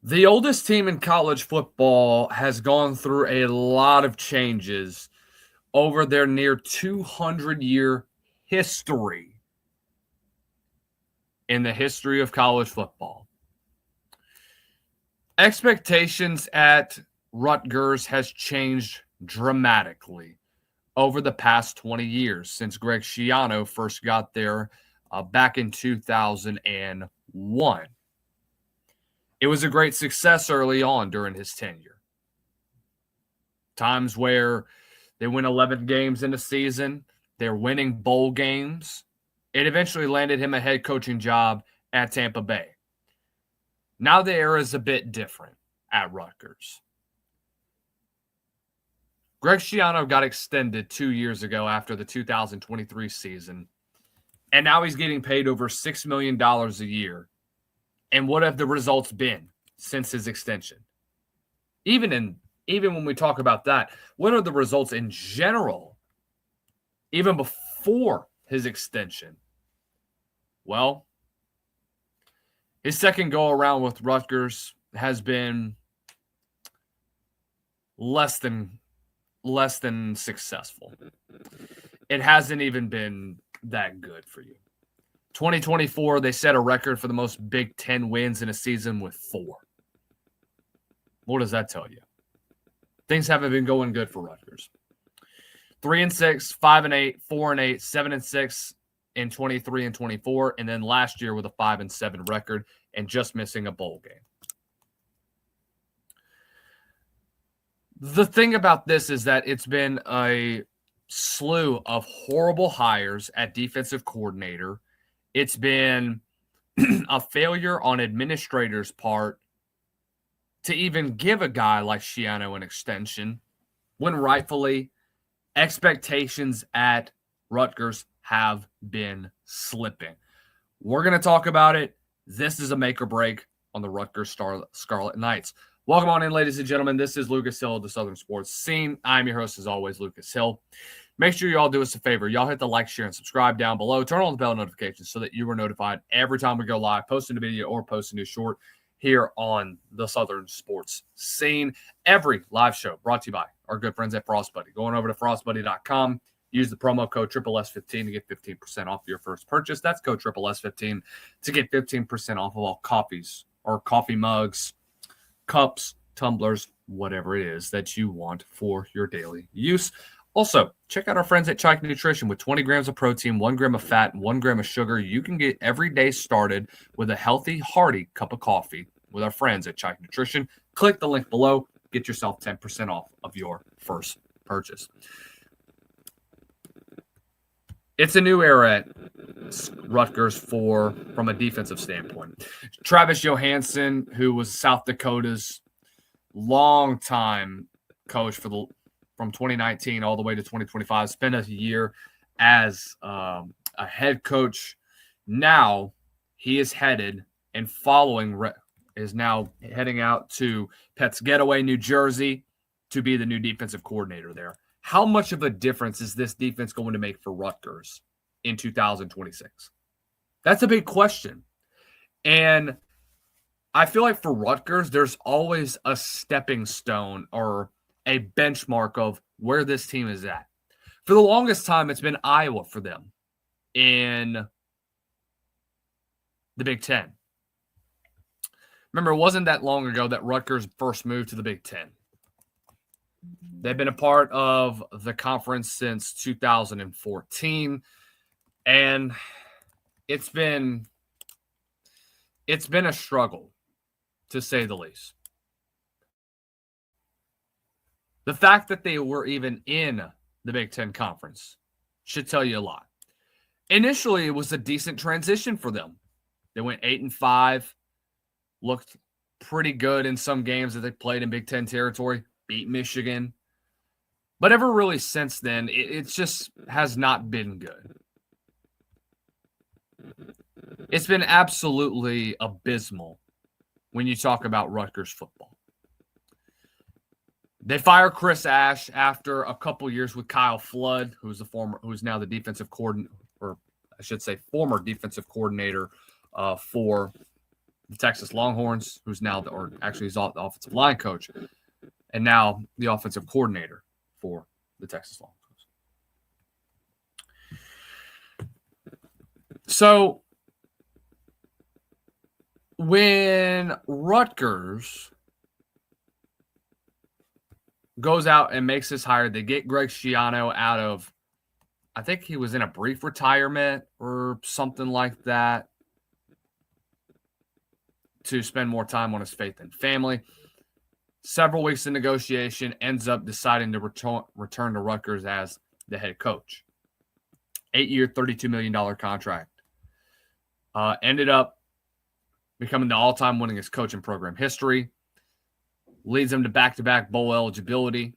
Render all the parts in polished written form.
The oldest team in college football has gone through a lot of changes over their near 200-year history in the history of college football. Expectations at Rutgers has changed dramatically over the past 20 years since Greg Schiano first got there back in 2001. It was a great success early on during his tenure. Times where they win 11 games in a season, they're winning bowl games. It eventually landed him a head coaching job at Tampa Bay. Now the era is a bit different at Rutgers. Greg Schiano got extended 2 years ago after the 2023 season, and now he's getting paid over $6 million a year. And what have the results been since his extension? Even when we talk about that, what are the results in general, even before his extension? Well, his second go around with Rutgers has been less than successful. It hasn't even been that good for you. 2024, they set a record for the most Big Ten wins in a season with 4. What does that tell you? Things haven't been going good for Rutgers. 3-6, 5-8, 4-8, 7-6 in 23 and 24, and then last year with a 5-7 record and just missing a bowl game. The thing about this is that it's been a slew of horrible hires at defensive coordinator. It's been a failure on administrators' part to even give a guy like Schiano an extension when rightfully expectations at Rutgers have been slipping. We're going to talk about it. This is a make or break on the Rutgers Scarlet Knights. Welcome on in, ladies and gentlemen. This is Lucas Hill of the Southern Sports Scene. I'm your host, as always, Lucas Hill. Make sure you all do us a favor. Y'all hit the like, share, and subscribe down below. Turn on the bell notifications so that you are notified every time we go live, post a new video or post a new short here on the Southern Sports Scene. Every live show brought to you by our good friends at Frost Buddy. Going over to frostbuddy.com, use the promo code SSS15 to get 15% off your first purchase. That's code SSS15 to get 15% off of all coffees or coffee mugs, cups, tumblers, whatever it is that you want for your daily use. Also, check out our friends at Chike Nutrition. With 20 grams of protein, 1 gram of fat, and 1 gram of sugar, you can get every day started with a healthy, hearty cup of coffee with our friends at Chike Nutrition. Click the link below. Get yourself 10% off of your first purchase. It's a new era at Rutgers from a defensive standpoint. Travis Johansson, who was South Dakota's longtime coach from 2019 all the way to 2025, spent a year as a head coach. Now he is heading out to Pets Getaway, New Jersey, to be the new defensive coordinator there. How much of a difference is this defense going to make for Rutgers in 2026? That's a big question. And I feel like for Rutgers, there's always a stepping stone or a benchmark of where this team is at. For the longest time, it's been Iowa for them in the Big Ten. Remember, it wasn't that long ago that Rutgers first moved to the Big Ten. They've been a part of the conference since 2014, and it's been a struggle, to say the least. The fact that they were even in the Big Ten Conference should tell you a lot. Initially, it was a decent transition for them. They went 8-5, looked pretty good in some games that they played in Big Ten territory, beat Michigan. But ever really since then, it just has not been good. It's been absolutely abysmal when you talk about Rutgers football. They fire Chris Ash after a couple years with Kyle Flood, who's now the defensive coordinator, or I should say former defensive coordinator for the Texas Longhorns, who's now he's the offensive line coach, and now the offensive coordinator for the Texas Longhorns. So when Rutgers goes out and makes this hire, they get Greg Schiano out of, I think he was in a brief retirement or something like that, to spend more time on his faith and family. Several weeks of negotiation, ends up deciding to return to Rutgers as the head coach. 8-year, $32 million contract. Ended up becoming the all-time winningest coach in program history. Leads them to back-to-back bowl eligibility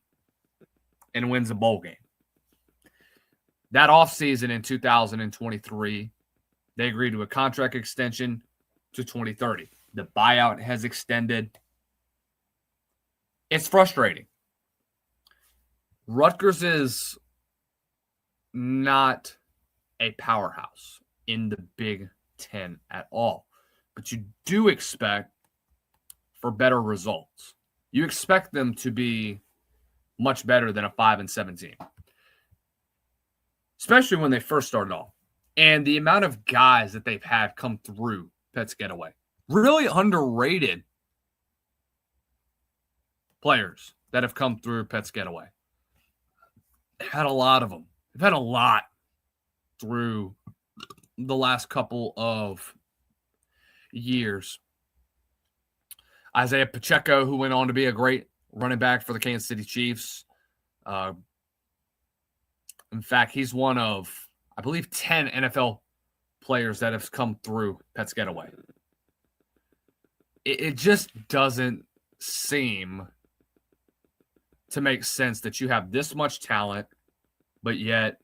and wins a bowl game. That offseason in 2023, they agreed to a contract extension to 2030. The buyout has extended. It's frustrating. Rutgers is not a powerhouse in the Big Ten at all, but you do expect for better results. You expect them to be much better than a 5-7 team, especially when they first started off. And the amount of guys that they've had come through Pets Getaway, really underrated players that have come through Pets Getaway. They've had a lot of them. They've had a lot through the last couple of years. Isaiah Pacheco, who went on to be a great running back for the Kansas City Chiefs. In fact, he's one of, I believe, 10 NFL players that have come through Pets Getaway. It just doesn't seem to make sense that you have this much talent, but yet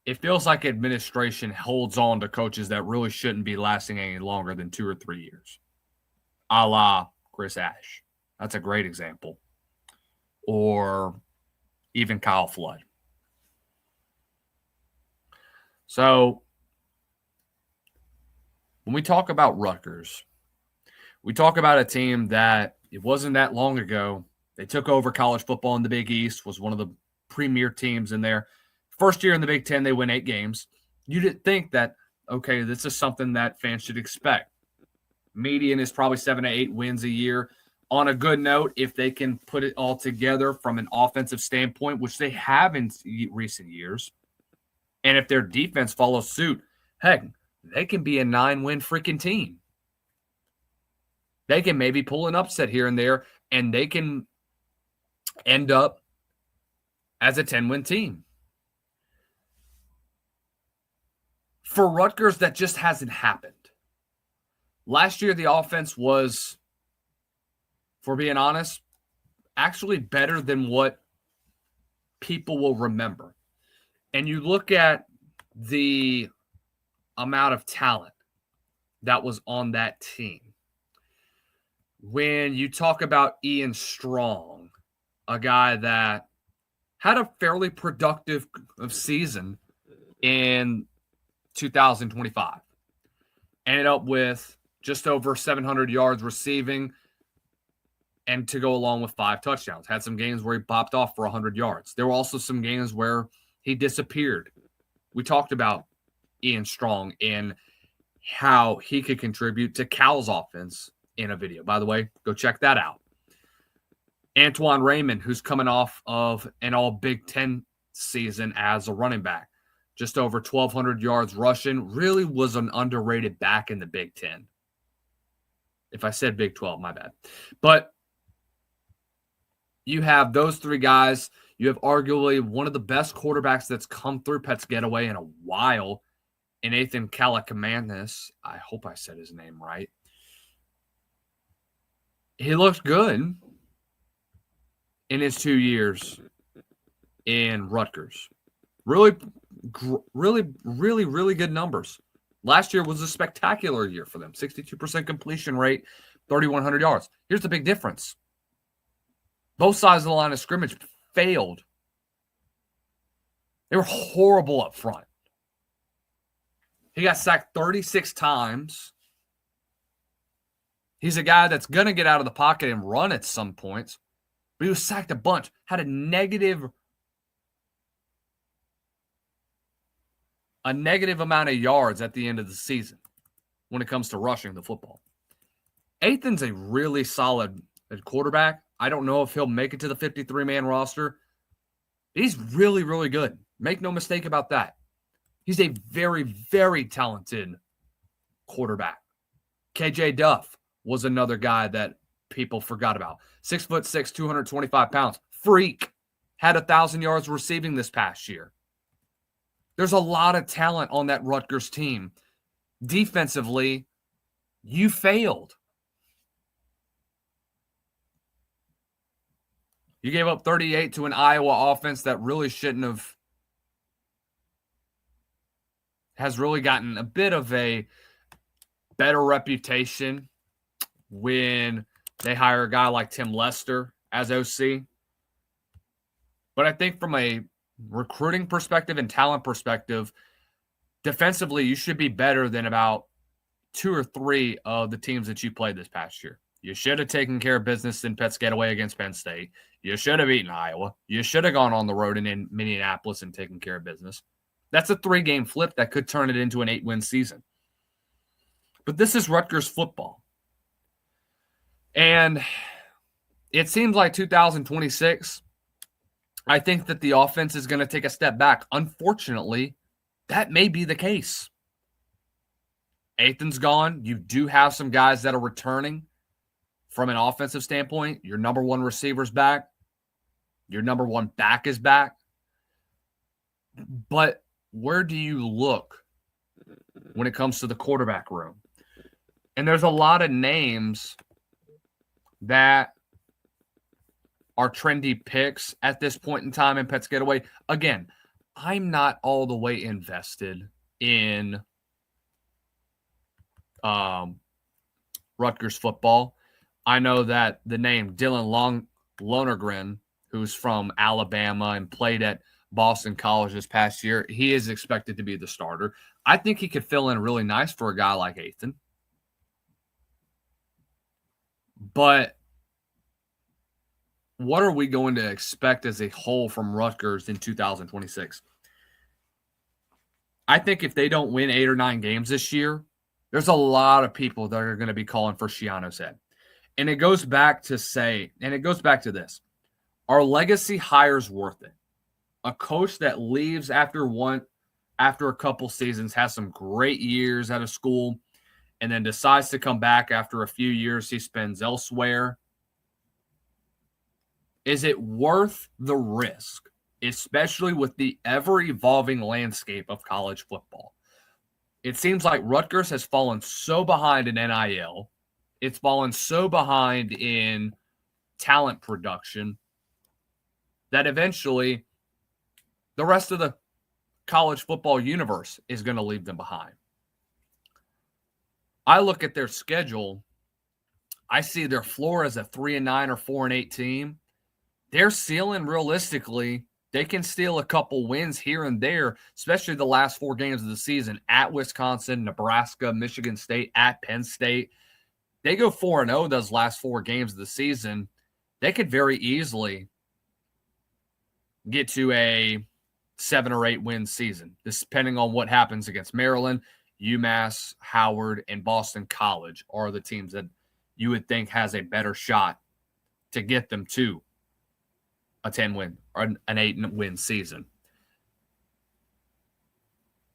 it feels like administration holds on to coaches that really shouldn't be lasting any longer than 2 or 3 years. A la Chris Ash. That's a great example. Or even Kyle Flood. So when we talk about Rutgers, we talk about a team that it wasn't that long ago. They took over college football in the Big East, was one of the premier teams in there. First year in the Big Ten, they win 8 games. You didn't think that, okay, this is something that fans should expect. Median is probably 7 to 8 wins a year. On a good note, if they can put it all together from an offensive standpoint, which they have in recent years, and if their defense follows suit, heck, they can be a 9-win freaking team. They can maybe pull an upset here and there, and they can end up as a 10-win team. For Rutgers, that just hasn't happened. Last year, the offense was, for being honest, actually better than what people will remember. And you look at the amount of talent that was on that team. When you talk about Ian Strong, a guy that had a fairly productive season in 2025, ended up with just over 700 yards receiving and to go along with 5 touchdowns. Had some games where he popped off for 100 yards. There were also some games where he disappeared. We talked about Ian Strong and how he could contribute to Cal's offense in a video. By the way, go check that out. Antoine Raymond, who's coming off of an all Big Ten season as a running back. Just over 1,200 yards rushing. Really was an underrated back in the Big Ten. If I said Big 12, my bad. But you have those 3 guys. You have arguably one of the best quarterbacks that's come through Pets Getaway in a while, in Nathan Kaliakmanis. I hope I said his name right. He looked good in his 2 years in Rutgers. Really good numbers. Last year was a spectacular year for them. 62% completion rate, 3,100 yards. Here's the big difference. Both sides of the line of scrimmage failed. They were horrible up front. He got sacked 36 times He's a guy that's going to get out of the pocket and run at some points, but he was sacked a bunch, had a negative amount of yards at the end of the season when it comes to rushing the football. Athan's a really solid quarterback. I don't know if he'll make it to the 53-man roster. He's really, really good. Make no mistake about that. He's a very, very talented quarterback. KJ Duff was another guy that people forgot about. 6'6", 225 pounds. Freak. Had 1,000 yards receiving this past year. There's a lot of talent on that Rutgers team. Defensively, you failed. You gave up 38 to an Iowa offense that really shouldn't have. Has really gotten a bit of a better reputation when they hire a guy like Tim Lester as OC. But I think from a recruiting perspective and talent perspective, defensively, you should be better than about 2 or 3 of the teams that you played this past year. You should have taken care of business in Piscataway against Penn State. You should have beaten Iowa. You should have gone on the road in Minneapolis and taken care of business. That's a 3-game flip that could turn it into an 8-win season. But this is Rutgers football. And it seems like 2026, I think that the offense is going to take a step back. Unfortunately, that may be the case. Athan's gone. You do have some guys that are returning from an offensive standpoint. Your number 1 receiver's back. Your number 1 back is back. But where do you look when it comes to the quarterback room? And there's a lot of names that are trendy picks at this point in time in Piscataway. Again, I'm not all the way invested in Rutgers football. I know that the name Dylan Lonergan, who's from Alabama and played at Boston College this past year, he is expected to be the starter. I think he could fill in really nice for a guy like Athan. But what are we going to expect as a whole from Rutgers in 2026? I think if they don't win 8 or 9 games this year, there's a lot of people that are going to be calling for Schiano's head. And it goes back to this. Are legacy hires worth it? A coach that leaves after a couple seasons, has some great years out of school, and then decides to come back after a few years he spends elsewhere. Is it worth the risk, especially with the ever-evolving landscape of college football? It seems like Rutgers has fallen so behind in NIL. It's fallen so behind in talent production that eventually the rest of the college football universe is going to leave them behind. I look at their schedule. I see their floor as a 3-9 or 4-8 team. Their ceiling, realistically, they can steal a couple wins here and there, especially the last 4 games of the season at Wisconsin, Nebraska, Michigan State, at Penn State. They go 4-0 those last 4 games of the season. They could very easily get to a 7 or 8 win season, this depending on what happens against Maryland, UMass, Howard, and Boston College are the teams that you would think has a better shot to get them to a 10-win or an 8-win season.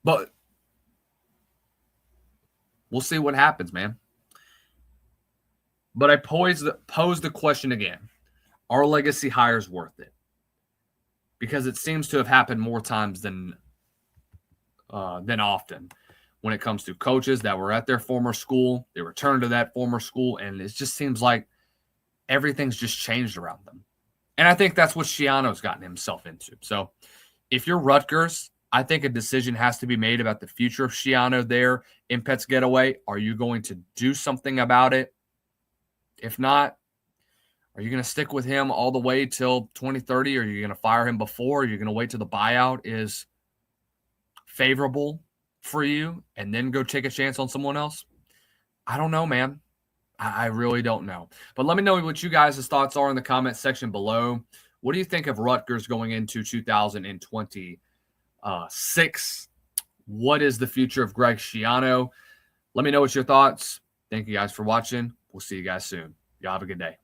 But we'll see what happens, man. But I pose the question again. Are legacy hires worth it? Because it seems to have happened more times than often when it comes to coaches that were at their former school. They return to that former school, and it just seems like everything's just changed around them. And I think that's what Schiano's gotten himself into. So if you're Rutgers, I think a decision has to be made about the future of Schiano there in Piscataway. Are you going to do something about it? If not, are you going to stick with him all the way till 2030? Or are you going to fire him before? Are you going to wait till the buyout is favorable for you and then go take a chance on someone else? I don't know, man. I really don't know. But let me know what you guys' thoughts are in the comment section below. What do you think of Rutgers going into 2026? What is the future of Greg Schiano? Let me know what your thoughts. Thank you guys for watching. We'll see you guys soon. Y'all have a good day.